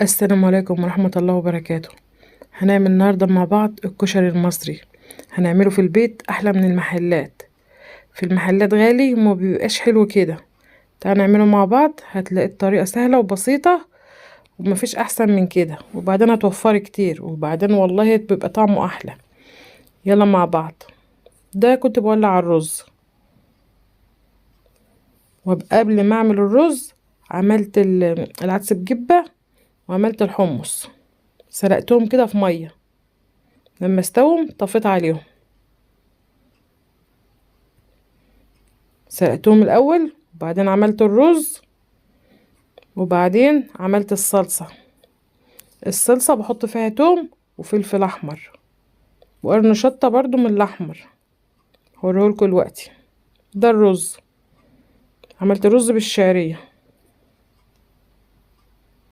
السلام عليكم ورحمة الله وبركاته. هنعمل النهاردة مع بعض الكشري المصري. هنعمله في البيت أحلى من المحلات. في المحلات غالي وما بيبقاش حلو كده. تعال نعمله مع بعض، هتلاقي الطريقة سهلة وبسيطة ومفيش أحسن من كده، وبعدين هتوفري كتير، وبعدين والله بيبقى طعمه أحلى. يلا مع بعض. ده كنت بولع الرز، وقبل ما أعمل الرز عملت العدس بجبة، وعملت الحمص، سلقتهم كده في مية. لما استووا طفيت عليهم، سلقتهم الاول، وبعدين عملت الرز، وبعدين عملت الصلصه بحط فيها توم وفلفل احمر وقرن شطه برضو من الاحمر. هوريهولكوا دلوقتي. ده الرز، عملت رز بالشعريه.